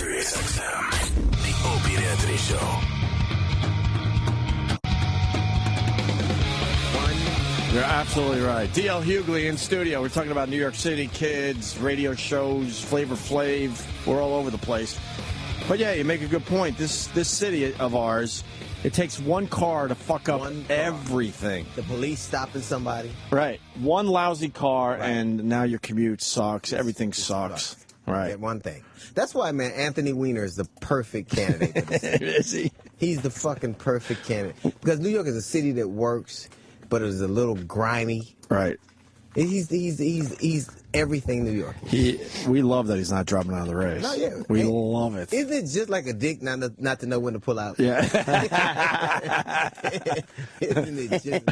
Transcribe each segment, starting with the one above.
SiriusXM. The Opie and Anthony Show. You're absolutely right. D.L. Hughley in studio. We're talking about New York City kids, radio shows, Flavor Flav. We're all over the place. But yeah, you make a good point. This city of ours, it takes one car to fuck up everything. The police stopping somebody. Right. One lousy car, and now your commute sucks. Everything sucks. Right. That one thing. That's why, man, Anthony Weiner is the perfect candidate for this. Is he? He's the fucking perfect candidate. Because New York is a city that works, but it's a little grimy. Right. He's everything New York. We love that he's not dropping out of the race. No, yeah. We love it. Isn't it just like a dick not to know when to pull out? Yeah. Isn't it just?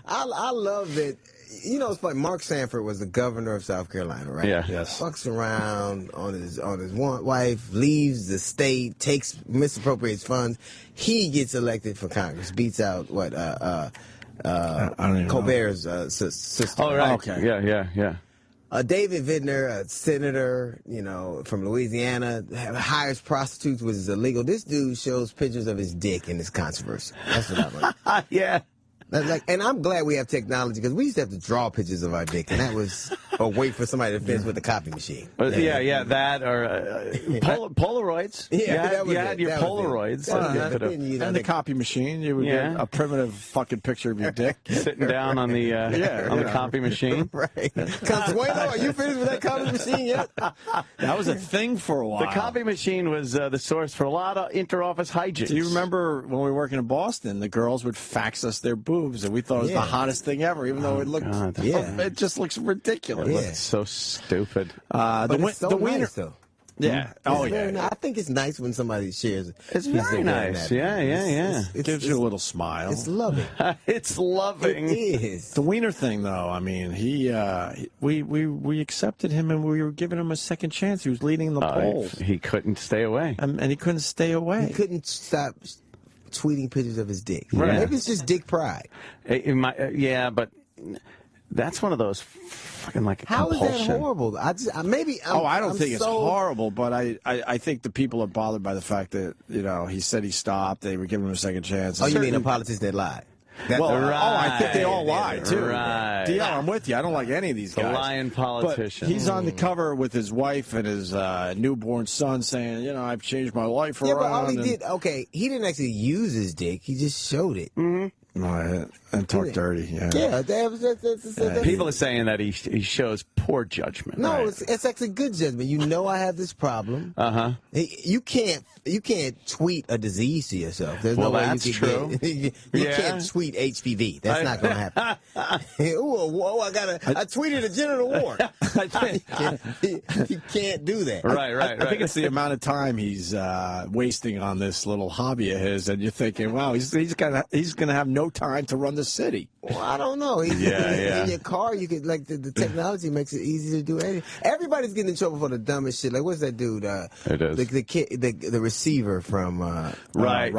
I love that. You know, it's funny. Mark Sanford was the governor of South Carolina, right? Yeah. Yes. Fucks around on his wife, leaves the state, misappropriates funds. He gets elected for Congress, beats out I don't even Colbert's sister. Oh, right. Okay. Yeah. David Vidner, a senator, from Louisiana, hires prostitutes, which is illegal. This dude shows pictures of his dick in this controversy. That's what I like. Yeah. And I'm glad we have technology, because we used to have to draw pictures of our dick, and that was a wait for somebody to finish with the copy machine. That or Polaroids. Yeah, you had your Polaroids. And the copy machine, you would get a primitive fucking picture of your dick. Sitting down on the the copy machine. Right. Consuelo, are you finished with that copy machine yet? That was a thing for a while. The copy machine was the source for a lot of inter-office hijinks. Do you remember when we were working in Boston, the girls would fax us their boobs, and we thought it was the hottest thing ever, even though it looked, it just looks ridiculous. It looks so stupid. But it's so nice, though. Yeah. Nice. I think it's nice when somebody shares it. It's very nice. Yeah. It gives you a little smile. It's loving. It's loving. It is. The Wiener thing, though, I mean, we accepted him, and we were giving him a second chance. He was leading the polls. He couldn't stay away. And he couldn't stay away. He couldn't stop tweeting pictures of his dick. Right. Maybe it's just dick pride. But that's one of those fucking How compulsion. is that horrible? I don't think it's horrible, but I think the people are bothered by the fact that, he said he stopped. They were giving him a second chance. Oh, you mean a politician that lied? I think they all lie, too. Right. DL, I'm with you. I don't like any of these guys. The lying politician. But he's on the cover with his wife and his newborn son saying, I've changed my life around. Yeah, but all he did, he didn't actually use his dick. He just showed it. Mm-hmm. And talk dirty. Yeah. People are saying that he shows poor judgment. No, right? it's actually good judgment. I have this problem. You can't tweet a disease to yourself. There's no way that's you can true. You can't tweet HPV. That's not going to happen. I tweeted a genital wart. You can't do that. Right. I think it's the amount of time he's wasting on this little hobby of his, and you're thinking, wow, he's gonna have no time to run the city. Well, I don't know. In your car, you could the technology makes it easy to do anything. Everybody's getting in trouble for the dumbest shit. Like, what's that dude? It is the kid, the receiver from from what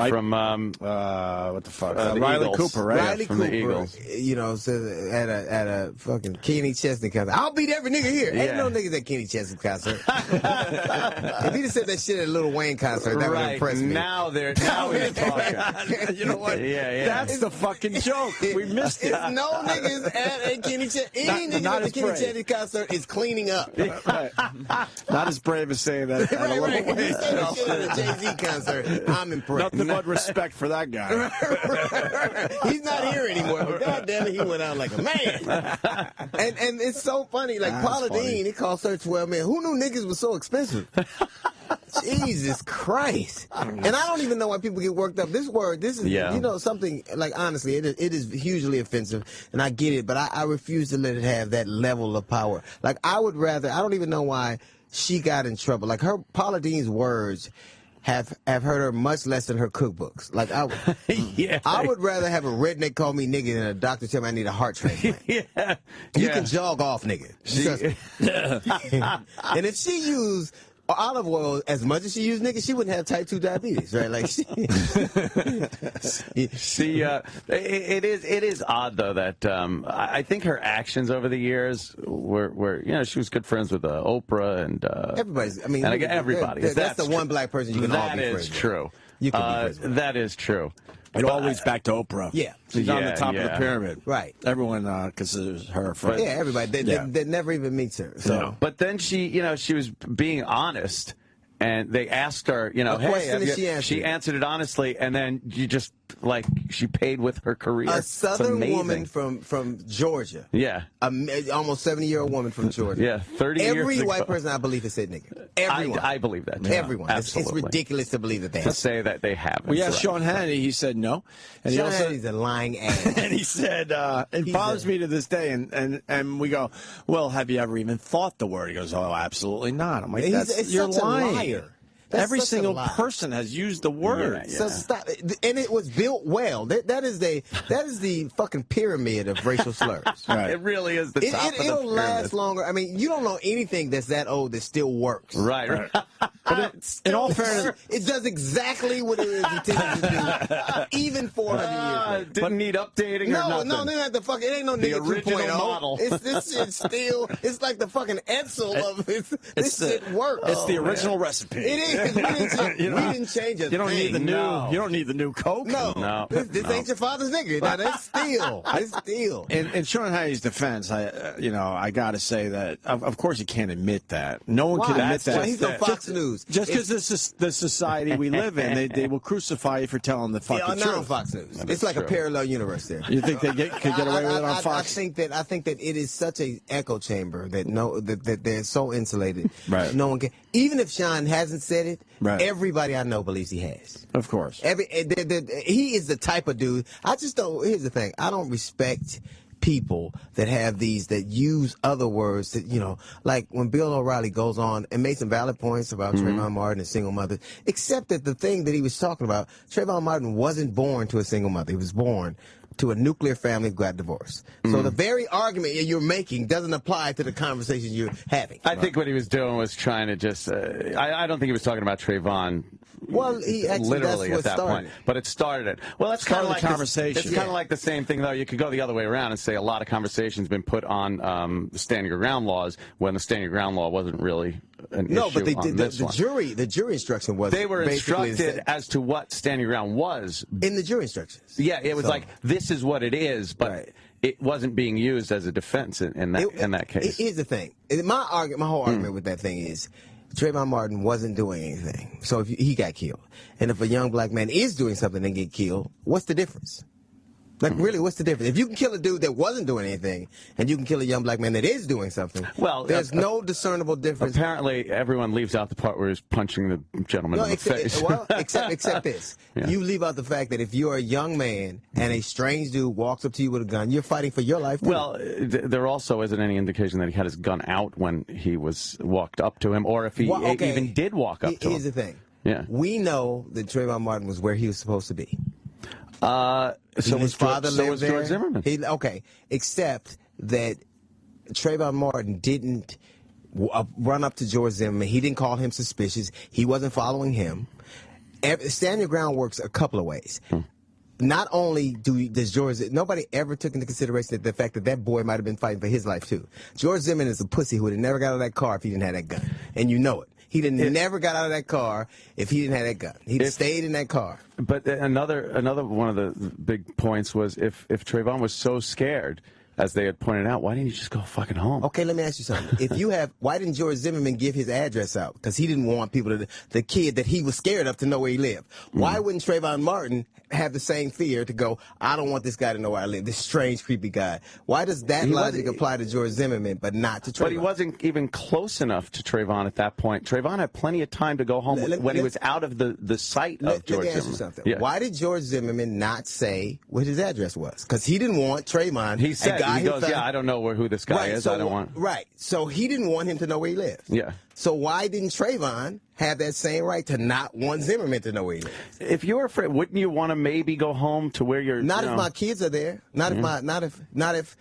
the fuck? Riley Cooper, right? Riley from Cooper, the Eagles. Said at a fucking Kenny Chesney concert, I'll beat every nigga here. Yeah. Ain't no niggas at Kenny Chesney concert. If he'd have said that shit at a Lil Wayne concert, that would impress me. Now we're talking. You know what? Yeah. That's the fucking joke. We missed it. It's no niggas at a Kenny Chesney. Any nigga at the Kenny Chesney concert is cleaning up. Right. Not as brave as saying that. Right. If you say that shit at a Jay-Z concert, I'm impressed. Nothing but respect for that guy. He's not here anymore, but goddamn it, he went out like a man. And it's so funny. Like Paula Deen, he called her 12 man. Who knew niggas was so expensive? Jesus Christ. And I don't even know why people get worked up. This is, something, like, honestly, it is hugely offensive, and I get it, but I refuse to let it have that level of power. Like, I don't even know why she got in trouble. Like, Paula Deen's words have hurt her much less than her cookbooks. Like, I would rather have a redneck call me nigga than a doctor tell me I need a heart transplant. You can jog off, nigga. And if she used olive oil, as much as she used niggas, she wouldn't have type 2 diabetes, right? Like, See, it is odd though that I think her actions over the years were she was good friends with Oprah and everybody's. I mean, and everybody. That's the one black person you can all be friends with. That is true. You can be friends with. That is true. It all leads back to Oprah. Yeah. She's on the top of the pyramid. Right. Everyone considers her a friend. Yeah, everybody. That never even meets her. So. Yeah. But then she was being honest, and they asked her, hey, she answered it honestly, and then she paid with her career. A Southern woman from Georgia. Yeah. Almost 70-year-old woman from Georgia. Yeah, 30 years ago. Every white person I believe has said nigga. Everyone. I believe that. Yeah. Everyone. Absolutely. It's ridiculous to believe that they have. To say that they haven't. We asked Sean Hannity. He said no. And Sean Hannity's a lying ass. And he said, it bothers me to this day. And we go, well, have you ever even thought the word? He goes, oh, absolutely not. I'm like, you're lying. A liar. Every single person has used the word. Yeah. So stop. And it was built well. That is the fucking pyramid of racial slurs. Right. It really is the top of the pyramid. It'll last longer. I mean, you don't know anything that's that old that still works. Right. But in all fairness, it does exactly what it is intended to do, even 400 years ago. Didn't need updating or nothing. No, they have to fucking. It ain't no nigga 2.0 model. This shit still. It's like the fucking Edsel of this shit works. It's the original recipe. It is. We didn't change a You don't thing. need the new. No. You don't need the new Coke. No. This ain't your father's nigga. Now that's steel. It's steel. In Sean Hannity's defense, I got to say that of course you can't admit that. No one can admit that. Why? He's on Fox News. Just because this is the society we live in, they will crucify you for telling the fucking truth. Not on Fox News. It's like a parallel universe there. You think they could get away with it on Fox? I think that it is such a echo chamber that they're so insulated. Right. No one can. Even if Sean hasn't said it, right. Everybody I know believes he has. Of course. He is the type of dude. I just don't. Here's the thing. I don't respect people that have that use other words that, like when Bill O'Reilly goes on and made some valid points about Trayvon Martin and single mothers, except that the thing that he was talking about, Trayvon Martin wasn't born to a single mother. He was born to a nuclear family who got divorced. So the very argument you're making doesn't apply to the conversation you're having. I think what he was doing was trying to just, I don't think he was talking about Trayvon. Well, he actually, literally that's at that started. point, but it started it. Well, that's kind of like conversation. It's kind of like the same thing, though. You could go the other way around and say a lot of conversation's been put on the standing your ground laws when the standing your ground law wasn't really an issue. No, but the jury instruction was. They were instructed as to what standing your ground was in the jury instructions. Yeah, it was like this is what it is, but it wasn't being used as a defense in that case. Here's the thing. My whole argument with that thing is, Trayvon Martin wasn't doing anything, so if he got killed. And if a young black man is doing something and get killed, what's the difference? Like, really, what's the difference? If you can kill a dude that wasn't doing anything, and you can kill a young black man that is doing something, well, there's no discernible difference. Apparently, everyone leaves out the part where he's punching the gentleman in the face. Well, except this. Yeah. You leave out the fact that if you're a young man and a strange dude walks up to you with a gun, you're fighting for your life, too. Well, there also isn't any indication that he had his gun out when he was walked up to him, or if he even did walk up to him. Here's the thing. Yeah. We know that Trayvon Martin was where he was supposed to be. So his father lived there. George Zimmerman. Except that Trayvon Martin didn't run up to George Zimmerman. He didn't call him suspicious. He wasn't following him. Stand your ground works a couple of ways. Not only does George, nobody ever took into consideration the fact that boy might have been fighting for his life too. George Zimmerman is a pussy who would have never got out of that car if he didn't have that gun, and you know it. He never got out of that car if he didn't have that gun. He'd have stayed in that car. But another one of the big points was if Trayvon was so scared, as they had pointed out, why didn't you just go fucking home? Okay, let me ask you something. Why didn't George Zimmerman give his address out? Because he didn't want people the kid that he was scared of to know where he lived. Why wouldn't Trayvon Martin have the same fear to go, I don't want this guy to know where I live, this strange, creepy guy? Why does that logic apply to George Zimmerman but not to Trayvon? But he wasn't even close enough to Trayvon at that point. Trayvon had plenty of time to go home when he was out of the sight of George Zimmerman. Let me ask you something. Yeah. Why did George Zimmerman not say what his address was? Because he didn't want Trayvon. He said, he goes, I don't know who this guy is. I don't want. Right. So he didn't want him to know where he lived. Yeah. So why didn't Trayvon have that same right to not want Zimmerman to know where he lives? If you were afraid, wouldn't you want to maybe go home to where you're? Not if my kids are there. Not if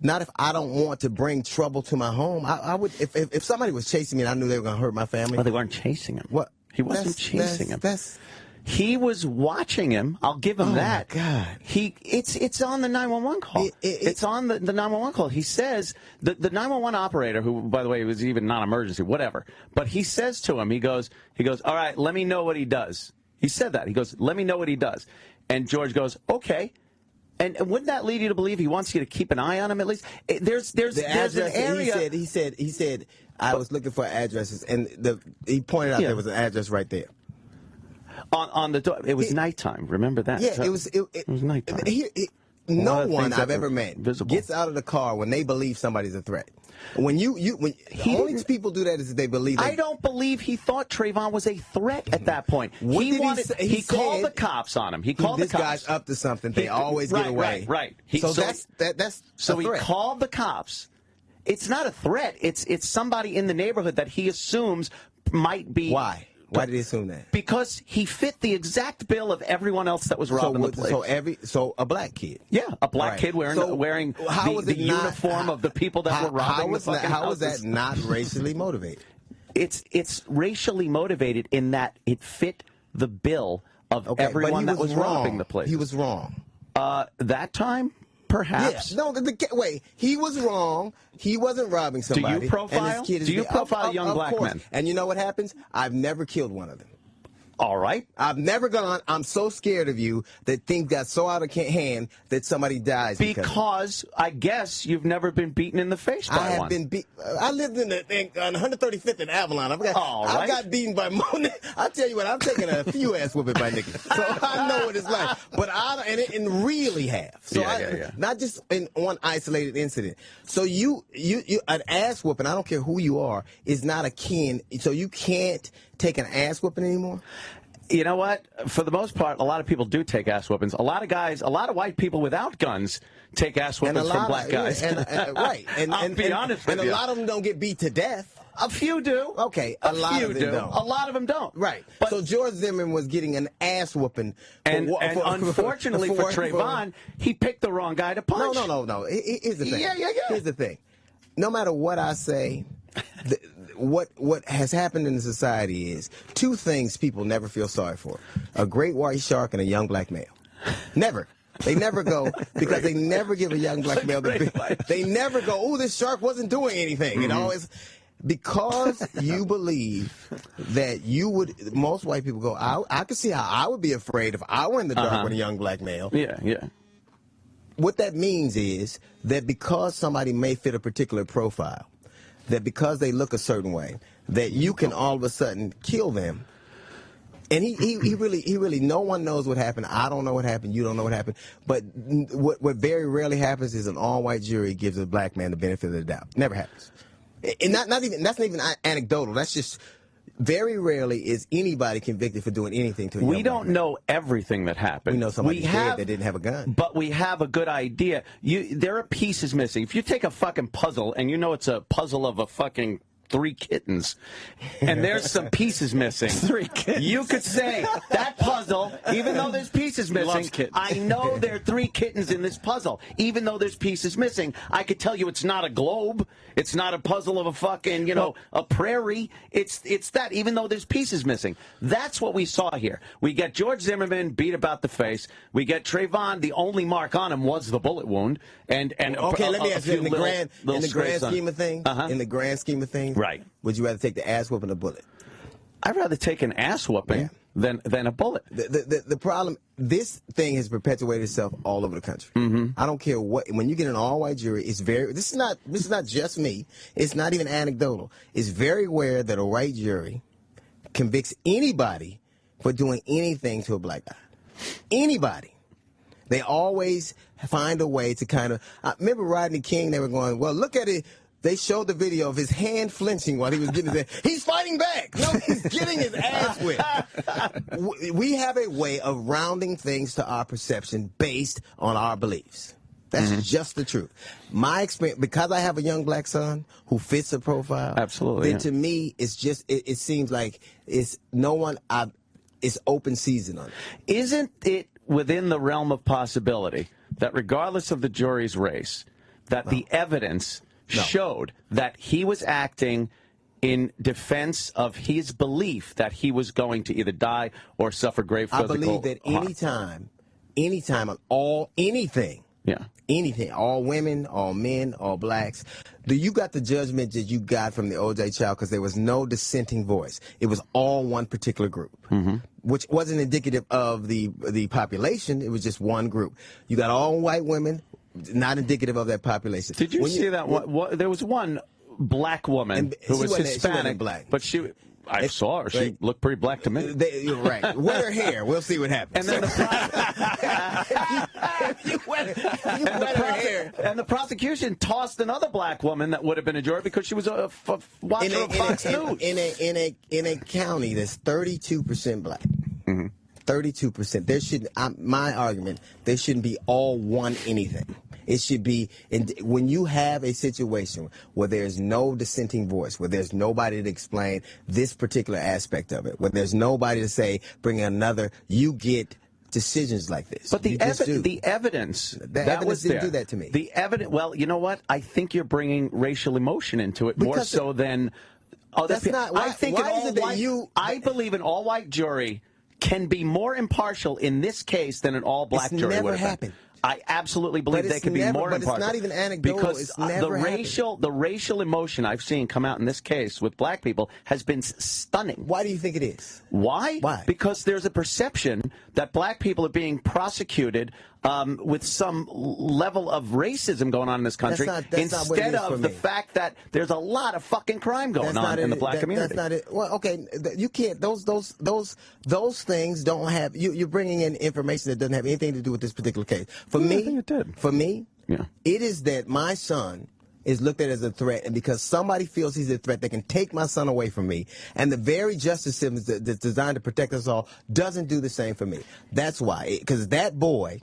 not if I don't want to bring trouble to my home. I would if somebody was chasing me and I knew they were going to hurt my family. Well, they weren't chasing him. What? He wasn't chasing him. He was watching him. I'll give him that. Oh, my God. It's on the 911 call. It's on the 911 call. He says, the 911 operator, who, by the way, was even non-emergency, whatever, but he says to him, he goes, all right, let me know what he does. He said that. He goes, let me know what he does. And George goes, okay. And wouldn't that lead you to believe he wants you to keep an eye on him at least? There's an area. He said, I was looking for addresses, and he pointed out there was an address right there. On the door. It was nighttime. Remember that? Yeah, it was nighttime. No one I've ever met gets out of the car when they believe somebody's a threat. When only people do that is if they believe. I don't believe he thought Trayvon was a threat at that point. He called the cops on him. He called the cops. This guy's up to something. They always get away. Right. So he called the cops. It's not a threat. It's somebody in the neighborhood that he assumes might be. Why? Why did he assume that? Because he fit the exact bill of everyone else that was robbing the place. So a black kid. Yeah, a black kid wearing the uniform of the people that were robbing the fucking How is houses. that not racially motivated? It's racially motivated in that it fit the bill of everyone that was robbing the place. He was wrong. That time? Perhaps. Yeah. No, wait. He was wrong. He wasn't robbing somebody. Do you profile? Do you profile young black men? And you know what happens? I've never killed one of them. All right. I've never gone, I'm so scared of you that things got so out of hand that somebody dies. Because I guess you've never been beaten in the face by one. I have been beat. I lived on 135th and Avalon. I've got beaten by more. I tell you what, I've taken a few ass whooping by niggas. So I know what it's like. But and really have. So not just in one isolated incident. So you an ass whooping, I don't care who you are, is not akin. So you can't take an ass whooping anymore? You know what? For the most part, a lot of people do take ass whoopings. A lot of white people without guns take ass whoopings from black guys. Right. I'll be honest with you. And a lot of them don't get beat to death. A few do. Okay, a lot of them don't. A lot of them don't. Right. But, so George Zimmerman was getting an ass whooping. And unfortunately for Trayvon, he picked the wrong guy to punch. No. Here's the thing. Yeah. Here's the thing. No matter what I say, what has happened in society is two things people never feel sorry for: a great white shark and a young black male. Never. They never go, because they never give a young black male they never go, oh, this shark wasn't doing anything. It always, because you believe that most white people go, I could see how I would be afraid if I were in the dark with a young black male. Yeah. What that means is that because somebody may fit a particular profile, that because they look a certain way, that you can all of a sudden kill them. And he really, no one knows what happened. I don't know what happened. You don't know what happened. But what very rarely happens is an all-white jury gives a black man the benefit of the doubt. Never happens. And that's not even anecdotal. That's just very rarely is anybody convicted for doing anything to a young We don't know everything that happened. We know somebody dead that didn't have a gun. But we have a good idea. There are pieces missing. If you take a fucking puzzle and you know it's a puzzle of a fucking 3 kittens, and there's some pieces missing. 3 kittens. You could say that puzzle, even though there's pieces missing, I know there are 3 kittens in this puzzle. Even though there's pieces missing, I could tell you it's not a globe. It's not a puzzle of a fucking, a prairie. It's that, even though there's pieces missing. That's what we saw here. We get George Zimmerman beat about the face. We get Trayvon, the only mark on him was the bullet wound. And okay, let me ask you, in the grand scheme of things, right. Would you rather take the ass whooping or a bullet? I'd rather take an ass whooping than a bullet. The problem, this thing has perpetuated itself all over the country. I don't care what. When you get an all-white jury, it's very. This is not just me. It's not even anecdotal. It's very rare that a white jury convicts anybody for doing anything to a black guy. Anybody. They always find a way to kind of. I remember Rodney King. They were going, well, look at it. They showed the video of his hand flinching while he was getting his ass. He's fighting back. No, he's getting his ass whipped. We have a way of rounding things to our perception based on our beliefs. That's just the truth. My experience, because I have a young black son who fits the profile. Absolutely. Then to me, it's just, it seems like it's open season on it. Isn't it within the realm of possibility that regardless of the jury's race, that the evidence showed that he was acting in defense of his belief that he was going to either die or suffer grave physical harm. I believe that anytime on anything, all women, all men, all blacks, you got the judgment that you got from the O.J. trial because there was no dissenting voice. It was all one particular group, which wasn't indicative of the population. It was just one group. You got all white women, not indicative of that population. Did you see that? There was one black woman who was Hispanic, black. But I saw her. She looked pretty black to me. You're right. Wet her hair. We'll see what happens. And then the prosecution tossed another black woman that would have been a juror because she was a watcher of Fox News. In a county that's 32% black. 32%. There should. My argument. There shouldn't be all one anything. It should be, when you have a situation where there's no dissenting voice, where there's nobody to explain this particular aspect of it, where there's nobody to say, bring another, you get decisions like this. But the evidence didn't do that to me. The evidence, well, you know what? I think you're bringing racial emotion into it more so than other that's people. Not, why, I think why is it that you... I believe an all-white jury can be more impartial in this case than an all-black jury would have been. It's never happened. I absolutely believe they could be more impartial. But it's not even anecdotal. Because it's never the racial emotion I've seen come out in this case with black people has been stunning. Why do you think it is? Why? Why? Because there's a perception that black people are being prosecuted with some level of racism going on in this country, instead of the fact that there's a lot of fucking crime going on in the black community. That's not it. Well, okay, you can't. Those things don't have. You're bringing in information that doesn't have anything to do with this particular case. For me, I think it did. For me, it is that my son is looked at as a threat, and because somebody feels he's a threat, they can take my son away from me. And the very justice system that's designed to protect us all doesn't do the same for me. That's why, because that boy,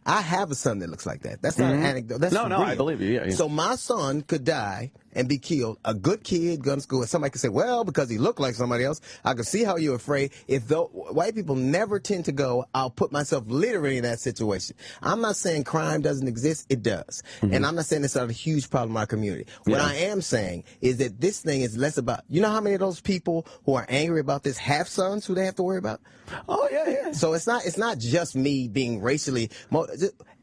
I have a son that looks like that. That's not an anecdote. That's no, real. I believe you. Yeah. So my son could die and be killed. A good kid, gun school, and somebody could say, well, because he looked like somebody else. I could see how you're afraid. If white people never tend to go, I'll put myself literally in that situation. I'm not saying crime doesn't exist. It does. And I'm not saying it's not a huge problem in our community. What I am saying is that this thing is less about, you know how many of those people who are angry about this have sons who they have to worry about? Oh, yeah. So it's not just me being racially,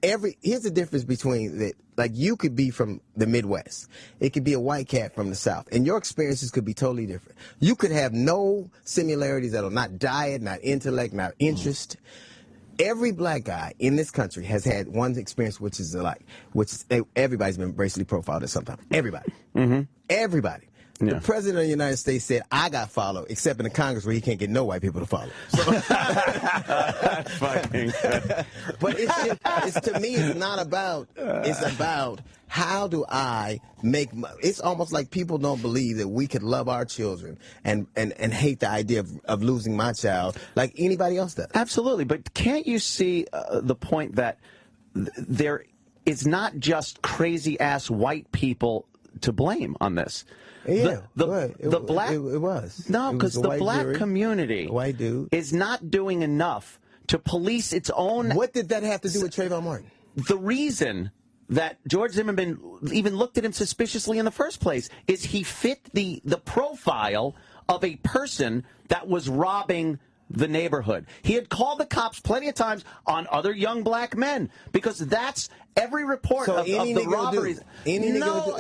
here's the difference between that. Like, you could be from the Midwest. It could be a white cat from the South. And your experiences could be totally different. You could have no similarities at all, not diet, not intellect, not interest. Every black guy in this country has had one experience which is alike, everybody's been racially profiled at some time. Everybody. Everybody. Yeah. The president of the United States said, I got followed, except in the Congress where he can't get no white people to follow. So, but it's to me, it's not about, it's about how do I make, it's almost like people don't believe that we could love our children and hate the idea of losing my child like anybody else does. Absolutely. But can't you see the point that there is not just crazy-ass white people to blame on this? Yeah, the black it was. No, because the black community white dude is not doing enough to police its own. What did that have to do with Trayvon Martin? The reason that George Zimmerman even looked at him suspiciously in the first place is he fit the profile of a person that was robbing the neighborhood. He had called the cops plenty of times on other young black men because that's every report of the robberies. No,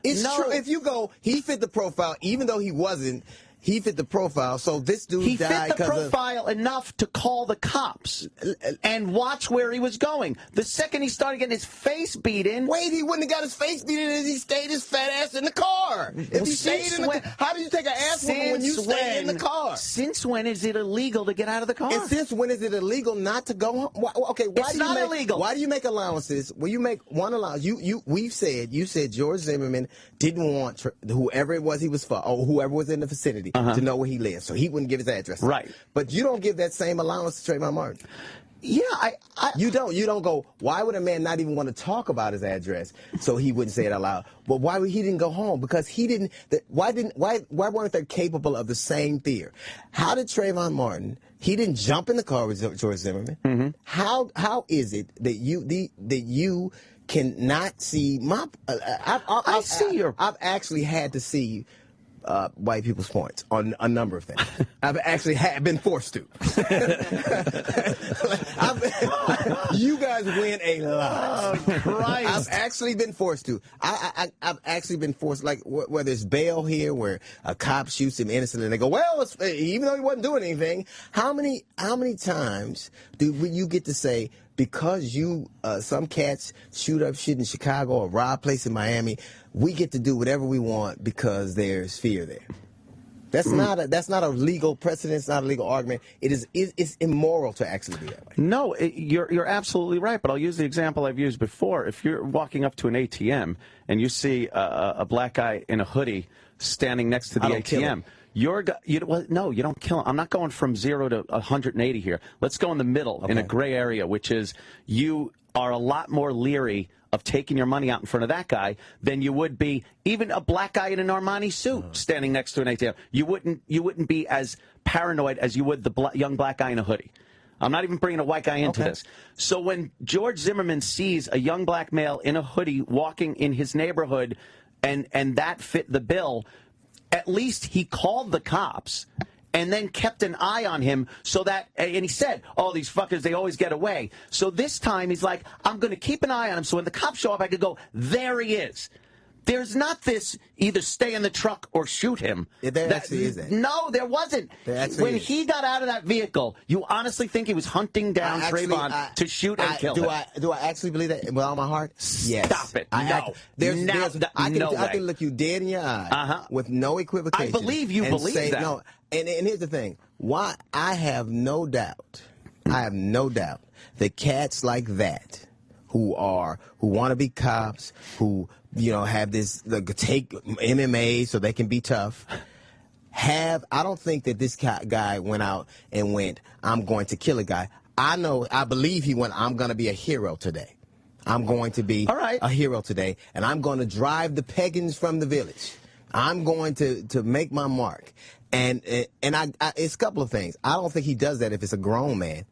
it's true. If you go, he fit the profile, even though he wasn't. He fit the profile, so this dude died. He fit the profile enough to call the cops and watch where he was going. The second he started getting his face beat in... Wait, he wouldn't have got his face beat in if he stayed his fat ass in the car. If he stayed in the car, how do you take an ass whooping when you stay in the car? Since when is it illegal to get out of the car? And since when is it illegal not to go home? Okay, it's not illegal. Why do you make allowances? Well, you make one allowance. You said George Zimmerman didn't want whoever it was he was for, or whoever was in the vicinity, to know where he lived, so he wouldn't give his address. Right. But you don't give that same allowance to Trayvon Martin. Yeah, You don't go, why would a man not even want to talk about his address so he wouldn't say it out loud? But why would he didn't go home? Because he didn't, why weren't they capable of the same fear? How did Trayvon Martin, he didn't jump in the car with George Zimmerman. Mm-hmm. How is it that you cannot see I've actually had to see white people's points on a number of things. I've actually been forced to. You guys win a lot. Oh, Christ. I've actually been forced to. I've actually been forced, like where there's bail here, where a cop shoots him innocent, and they go, well, even though he wasn't doing anything. How many times do you get to say, because some cats shoot up shit in Chicago or rob place in Miami, we get to do whatever we want because there's fear there? That's not a legal precedent. It's not a legal argument. It's immoral to actually be that way. No, you're absolutely right. But I'll use the example I've used before. If you're walking up to an ATM and you see a black guy in a hoodie standing next to the ATM. No, you don't kill him. I'm not going from 0 to 180 here. Let's go in the middle, in a gray area, which is you are a lot more leery of taking your money out in front of that guy than you would be even a black guy in an Armani suit standing next to an ATM. You wouldn't be as paranoid as you would the young black guy in a hoodie. I'm not even bringing a white guy into this. So when George Zimmerman sees a young black male in a hoodie walking in his neighborhood and that fit the bill, at least he called the cops and then kept an eye on him so that, and he said, oh, these fuckers, they always get away. So this time he's like, I'm going to keep an eye on him so when the cops show up, I could go, there he is. There's not this either stay in the truck or shoot him. There actually is that. No, there wasn't. When he got out of that vehicle, you honestly think he was hunting down Trayvon to shoot and kill him? Do I actually believe that with all my heart? Yes. Stop it. I can look you dead in your eye with no equivocation. I believe you believe that. No. And here's the thing. Why I have no doubt that cats like that who want to be cops, who have this take MMA so they can be tough. I don't think that this guy went out and went, I'm going to kill a guy. I believe he went, I'm going to be a hero today. I'm going to be a hero today, and I'm going to drive the pagans from the village. I'm going to make my mark. And it's a couple of things. I don't think he does that if it's a grown man.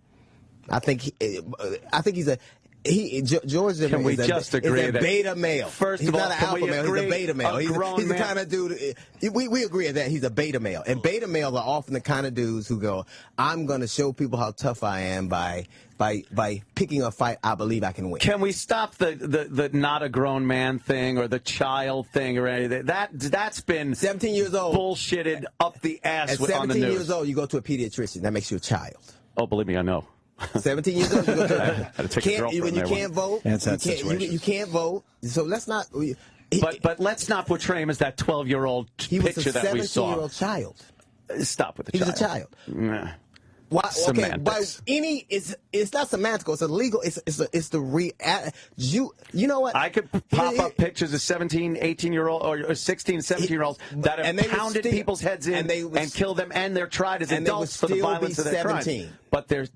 I think he's a George Zimmerman is a beta male. First he's of all, not an alpha male. He's a beta male. He's the kind of dude. We agree on that. He's a beta male, and beta males are often the kind of dudes who go, "I'm going to show people how tough I am by picking a fight I believe I can win." Can we stop the not a grown man thing or the child thing or anything? That's been 17 years old, bullshitted up the ass. At 17 years old, you go to a pediatrician. That makes you a child. Oh, believe me, I know. 17 years old, you go to you can't vote. You can't vote. So let's not. But let's not portray him as that 12-year-old picture that we saw. He was a 17-year-old child. Stop with the child. He was a child. Nah. Why? Okay, by it's not semantical. It's illegal. It's the you know what? I could pop up pictures of 17, 18-year-old or 16, 17-year-olds that have pounded people's heads in and killed them, and they're tried as adults for the violence of their crime. But they're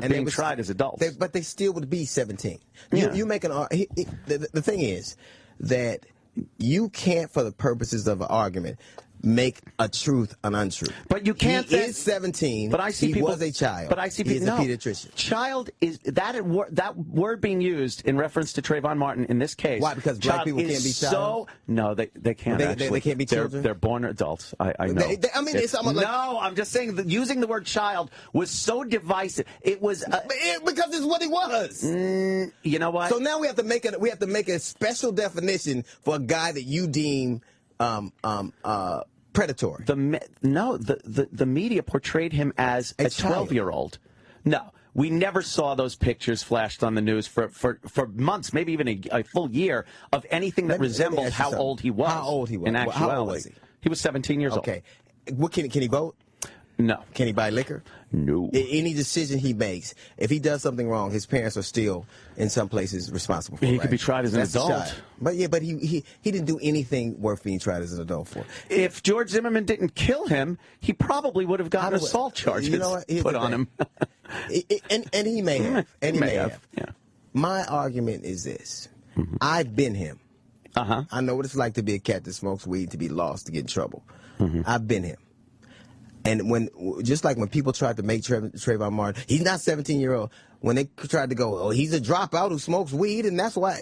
being tried as adults. But they still would be 17. You make the thing is that you can't, for the purposes of an argument, make a truth an untruth. But you can't. He is 17. But I see he was a child. But I see people. He is a pediatrician. Child is that word being used in reference to Trayvon Martin in this case. Why? Because black people can't be child. No, they can't. They can't be children. They're born adults. I know. No, I'm just saying that using the word child was so divisive. It was because it's what he was. You know what? So now we have to make a special definition for a guy that you deem predatory. The media portrayed him as a 12-year-old. No, we never saw those pictures flashed on the news for months, maybe even a full year of anything that resembled how old he was. How old he was? In actuality, how old was he? He was 17 years old. Okay, can he vote? No. Can he buy liquor? No. Any decision he makes, if he does something wrong, his parents are still, in some places, responsible for it. He could be tried as an adult. But he didn't do anything worth being tried as an adult for. If George Zimmerman didn't kill him, he probably would have gotten assault charges put on him. And he may have. And he may have. Yeah. My argument is this. I've been him. I know what it's like to be a cat that smokes weed, to be lost, to get in trouble. I've been him. And just like when people tried to make Trayvon Martin, he's not 17-year-old. When they tried to go, oh, he's a dropout who smokes weed, and that's why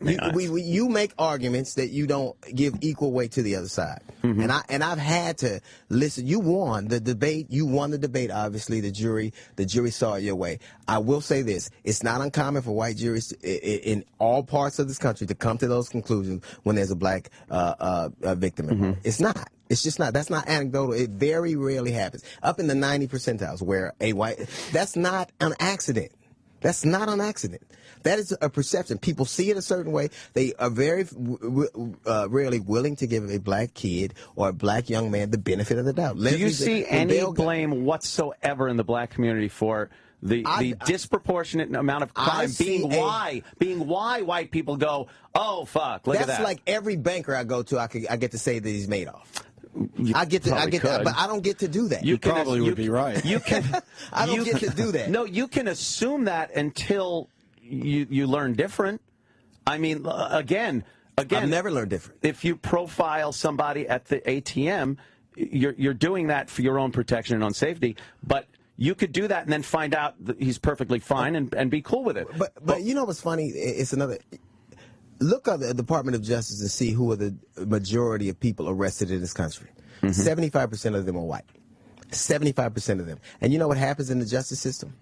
you make arguments that you don't give equal weight to the other side. And I've had to listen. You won the debate. You won the debate. Obviously, the jury saw it your way. I will say this: it's not uncommon for white juries in all parts of this country to come to those conclusions when there's a black victim. It's not. It's just not. That's not anecdotal. It very rarely happens. Up in the 90 percentiles where a white, that's not an accident. That's not an accident. That is a perception. People see it a certain way. They are very rarely willing to give a black kid or a black young man the benefit of the doubt. Do you see any blame whatsoever in the black community for the disproportionate amount of crime being why white people go, oh, fuck, look at that? That's like every banker I go to, I get to say that he's Madoff. I get that, but I don't get to do that. You probably would be right. I don't get to do that. No, you can assume that until you learn different. I mean, again, I've never learned different. If you profile somebody at the ATM, you're doing that for your own protection and own safety, but you could do that and then find out that he's perfectly fine and be cool with it. But you know what's funny? It's another. Look at the Department of Justice and see who are the majority of people arrested in this country. 75% of them are white. 75% of them. And you know what happens in the justice system?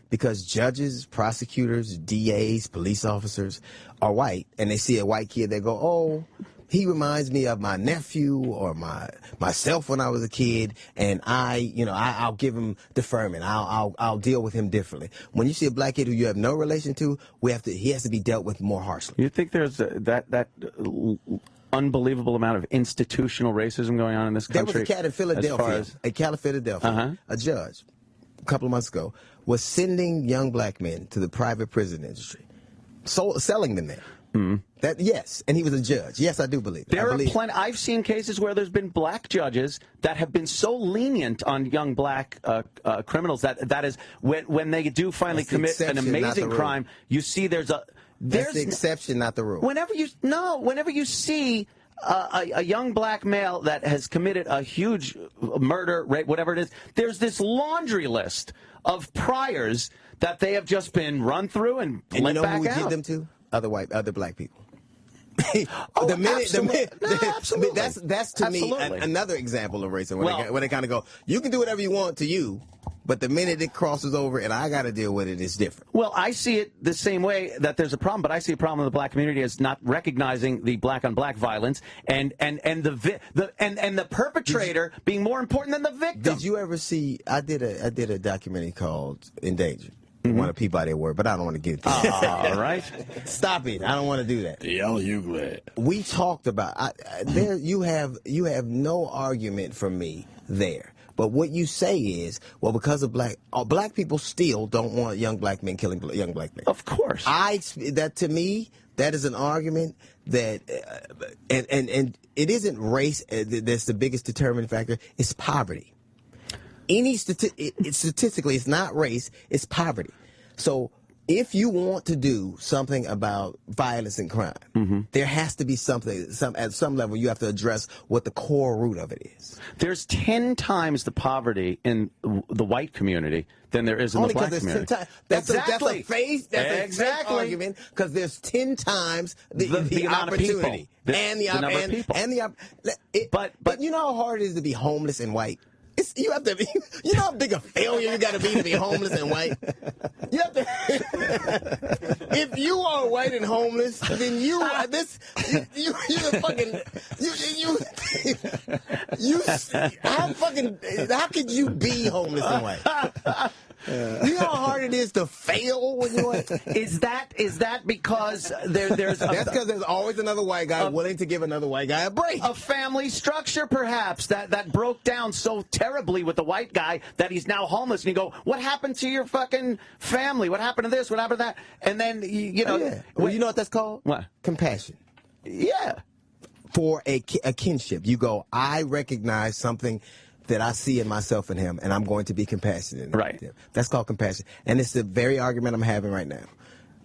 Because judges, prosecutors, DAs, police officers are white, and they see a white kid, they go, oh, he reminds me of my nephew or myself when I was a kid, and I'll give him deferment. I'll deal with him differently. When you see a black kid who you have no relation to, he has to be dealt with more harshly. You think there's that unbelievable amount of institutional racism going on in this country? There was a cat in Philadelphia, a judge, a couple of months ago, was sending young black men to the private prison industry, selling them there. Yes, and he was a judge. Yes, I do believe it. There are plenty. I've seen cases where there's been black judges that have been so lenient on young black criminals that is when they do finally commit an amazing crime, you see there's the exception, not the rule. Whenever you see a young black male that has committed a huge murder, rape, whatever it is, there's this laundry list of priors that they have just been run through and let back out. And you know who we give them to? Other black people. Absolutely. That's to me another example of racism. When they kind of go, you can do whatever you want to you, but the minute it crosses over and I got to deal with it, it's different. Well, I see it the same way that there's a problem, but I see a problem in the black community as not recognizing the black on black violence and the perpetrator being more important than the victim. Did you ever see? I did a documentary called Endangered. One of Peabody Award, but I don't want to get it. All right. Stop it. I don't want to do that. D.L. Hughley. We talked about there. You have no argument from me there. But what you say is, well, because of black people still don't want young black men killing young black men. Of course. To me, that is an argument that, and it isn't race that's the biggest determining factor. It's poverty. Statistically, it's not race, it's poverty. So if you want to do something about violence and crime, there has to be something, at some level, you have to address what the core root of it is. There's 10 times the poverty in the white community than there is in the black community. That's a face argument, because there's 10 times the opportunity and the number of people. But you know how hard it is to be homeless and white? You have to be, you know how big a failure you got to be homeless and white? You have to, if you are white and homeless, then you're fucking, how could you be homeless and white? You know how hard it is to fail when you're white? Is that because there's that's because there's always another white guy willing to give another white guy a break. A family structure, perhaps, that broke down so terribly with the white guy that he's now homeless. And you go, what happened to your fucking family? What happened to this? What happened to that? And then, you know. Well, you know what that's called? What? Compassion. Yeah. For a kinship. You go, I recognize something that I see in myself in him, and I'm going to be compassionate. Right. That's called compassion. And it's the very argument I'm having right now.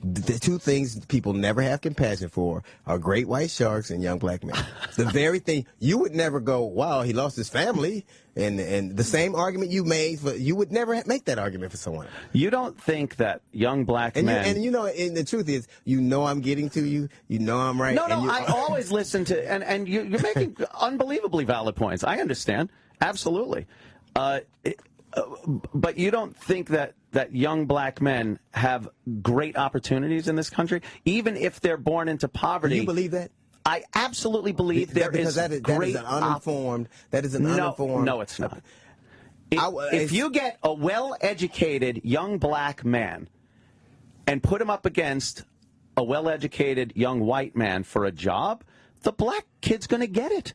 The two things people never have compassion for are great white sharks and young black men. The very thing you would never go, wow, he lost his family, and the same argument you made for, you would never make that argument for someone. You don't think that young black men... And the truth is, I'm getting to you. You know I'm right. No, I always listen to... And you're making unbelievably valid points. I understand. Absolutely. But you don't think that young black men have great opportunities in this country, even if they're born into poverty? Do you believe that? I absolutely believe that is an uninformed. No, it's not. If you get a well-educated young black man and put him up against a well-educated young white man for a job, the black kid's going to get it.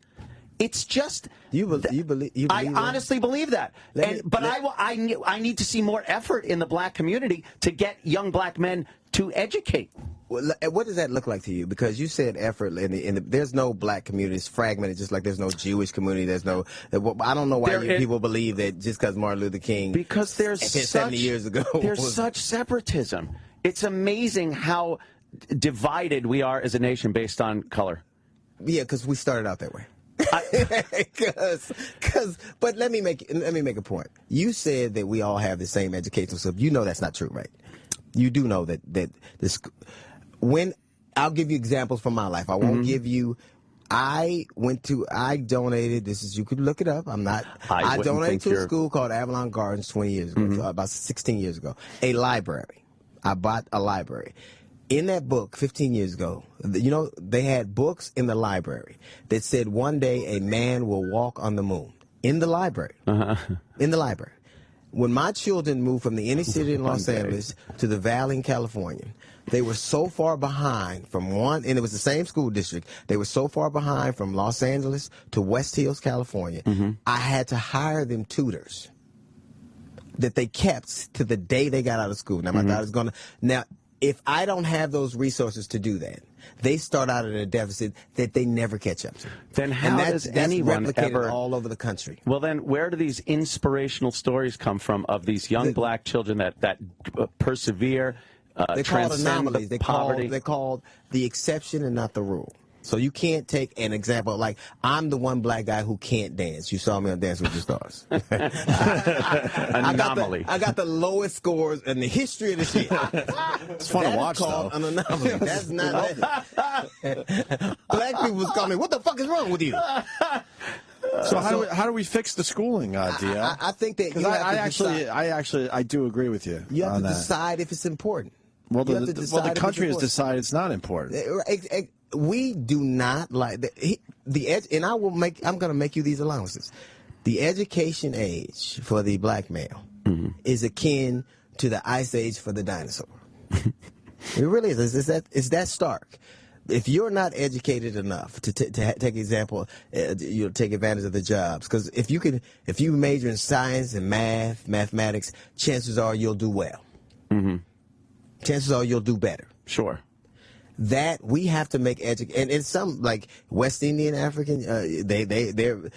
It's just you believe I that? honestly believe that. I need to see more effort in the black community to get young black men to educate. Well, what does that look like to you? Because you said effort, there's no black community. It's fragmented, just like there's no Jewish community. There's no. I don't know why people believe that just because Martin Luther King. Because there's 70 years ago. There's such separatism. It's amazing how divided we are as a nation based on color. Yeah, because we started out that way. But let me make a point. You said that we all have the same educational system. You know that's not true, right? You do know that this. When I'll give you examples from my life, I won't give you. I donated. You could look it up. I donated to a school called Avalon Gardens 20 years ago, about 16 years ago. A library. I bought a library. In that book, 15 years ago, they had books in the library that said one day a man will walk on the moon. In the library. In the library. When my children moved from the inner city in Los Angeles to the Valley in California, they were so far behind and it was the same school district, they were so far behind from Los Angeles to West Hills, California, I had to hire them tutors that they kept to the day they got out of school. Now, my daughter's going to... Now, if I don't have those resources to do that, they start out at a deficit that they never catch up to. Then how does anyone replicated all over the country? Well, then where do these inspirational stories come from of these young black children that persevere, they called anomalies. poverty? They called the exception and not the rule. So you can't take an example like I'm the one black guy who can't dance. You saw me on Dance with the Stars. Anomaly. I got the lowest scores in the history of the shit. It's fun to watch, though. An anomaly. That's not that. Black people was calling me, what the fuck is wrong with you? So how do we fix the schooling, Dia? I think that you I do agree with you. You have to decide if it's important. Well, the country has decided it's not important. We do not like the edge, and I'm going to make you these allowances. The education age for the black male is akin to the ice age for the dinosaur. It really is. It's that stark. If you're not educated enough to take example, take advantage of the jobs. Because if you major in science and mathematics, chances are you'll do well. Chances are you'll do better. Sure. That we have to make and in some like West Indian African, they're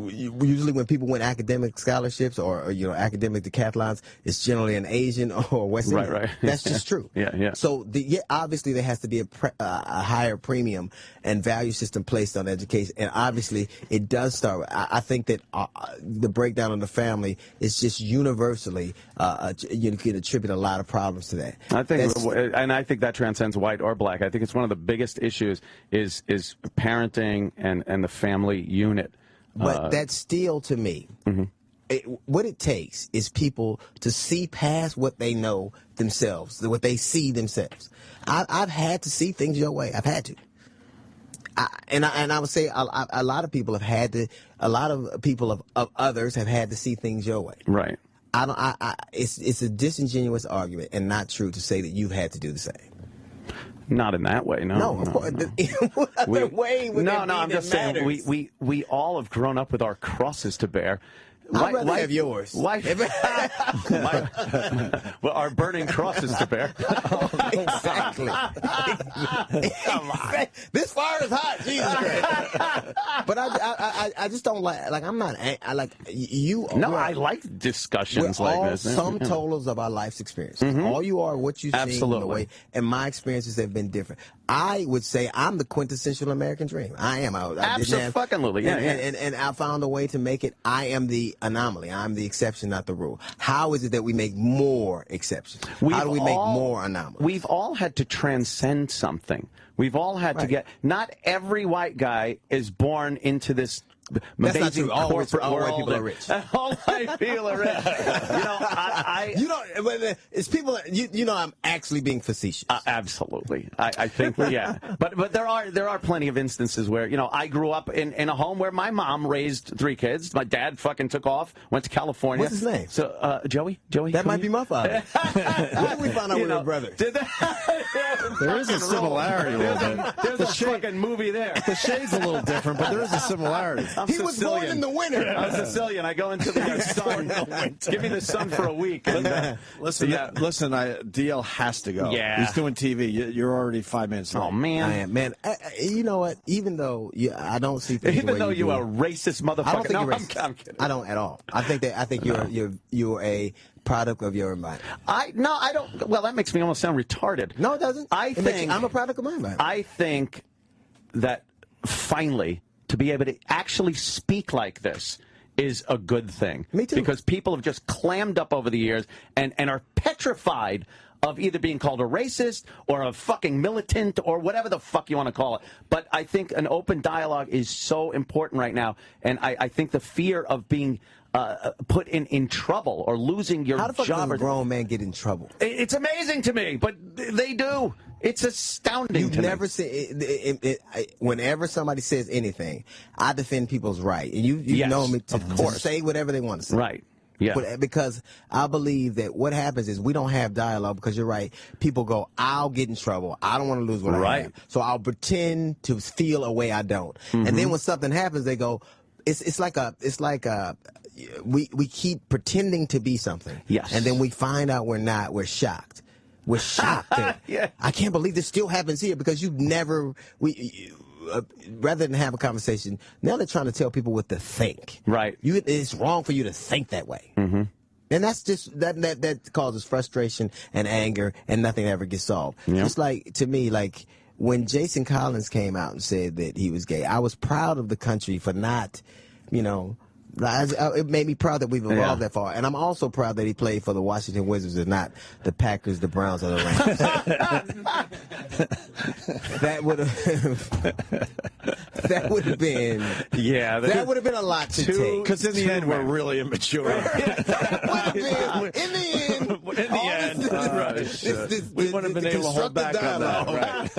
usually when people win academic scholarships or academic decathlons, it's generally an Asian or West Indian. Right. That's just true. Yeah. So obviously there has to be a higher premium and value system placed on education, and obviously it does start. I think that the breakdown of the family is just universally you can attribute a lot of problems to that. I think that transcends white or black. I think it's one of the biggest issues is parenting and the family unit. But that's still, to me, what it takes is people to see past what they know themselves, what they see themselves. I've had to see things your way. I've had to. I would say a lot of people have had to. A lot of people of others have had to see things your way. Right. It's a disingenuous argument and not true to say that you've had to do the same. Not in that way, no. No, of course. What other way would I'm just saying we all have grown up with our crosses to bear. I'd rather have yours. Well, our burning crosses to bear. Exactly. Come on. This fire is hot. Jesus Christ. But I just don't like I'm not I like you. No, I like discussions we're like all this. Sum totals of our life's experiences. All you are what you see. Absolutely. And my experiences have been different. I would say I'm the quintessential American dream. I am. Absolutely. And I found a way to make it. I am the anomaly. I'm the exception, not the rule. How is it that we make more exceptions? How do we make more anomalies? We've all had to transcend something. We've all had to get. Not every white guy is born into this. That's not true. All white people are rich. All white people are rich. It's people. I'm actually being facetious. Absolutely. I think, yeah. But there are plenty of instances where, I grew up in a home where my mom raised 3 kids. My dad fucking took off, went to California. What's his name? So, Joey? That might be my father. When did we find out we were brothers? There is a similarity a little bit. There's a fucking movie there. The shade's a little different, but there is a similarity. He was born in the winter. I'm Sicilian. I go into the sun. Give me the sun for a week. And, listen, DL has to go. Yeah. He's doing TV. You're already 5 minutes late. Oh, man. I am, man. You know what? Even though I don't see things Even the though way you're a racist motherfucker. I don't think you're racist. I'm kidding. I don't at all. I think you're a product of your environment. I don't. Well, that makes me almost sound retarded. No, it doesn't. I'm a product of my environment. I think that finally, to be able to actually speak like this is a good thing. Me too. Because people have just clammed up over the years and are petrified of either being called a racist or a fucking militant or whatever the fuck you want to call it. But I think an open dialogue is so important right now. And I think the fear of being put in trouble or losing your job. How the fuck does a grown man get in trouble? It's amazing to me, but they do. It's astounding to me. You've never seen whenever somebody says anything, I defend people's right. And you know me to say whatever they want to say. Right. Yeah. But because I believe that what happens is we don't have dialogue because you're right. People go, I'll get in trouble. I don't want to lose what I have. So I'll pretend to feel a way I don't. And then when something happens, they go, it's like we keep pretending to be something. Yes. And then we find out we're not. We're shocked. We're shocked. That I can't believe this still happens here because rather than have a conversation, now they're trying to tell people what to think. Right. It's wrong for you to think that way. And that's just that causes frustration and anger, and nothing ever gets solved. Just like to me, like when Jason Collins came out and said that he was gay, I was proud of the country for not, it made me proud that we've evolved that far. And I'm also proud that he played for the Washington Wizards and not the Packers, the Browns, or the Rams. That would have been that would have been a lot to take. Because in the end, we're really immature. In the end, we wouldn't have been able to hold back on that. Right.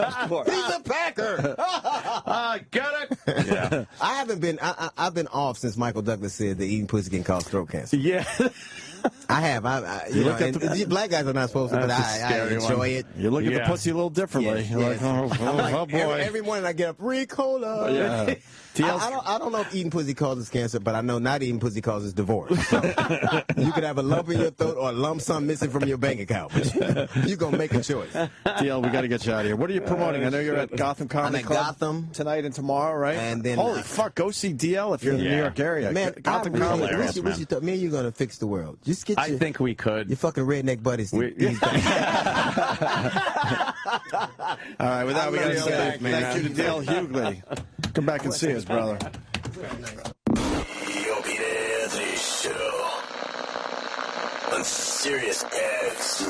He's a Packer. Get it? Yeah. I've been off since Michael Douglas said that eating pussy can cause throat cancer. Yeah. I have. Black guys are not supposed to, but I enjoy it. You look at the pussy a little differently. You're like, oh boy. Every morning I get up, Ricola. I don't know if eating pussy causes cancer, but I know not eating pussy causes divorce. So you could have a lump in your throat or a lump sum missing from your bank account. But you're going to make a choice. DL, we got to get you out of here. What are you promoting? I know you're at Gotham Comedy Club Gotham tonight and tomorrow, right? And then, holy fuck, go see DL if you're in the New York area. Man, Gotham Comedy Club. Me and you're going to fix the world. Just get I think we could. Your fucking redneck buddies. All right, with that, we got to say thank you to DL Hughley. Come back and see us, brother. The Opie Show on Sirius X.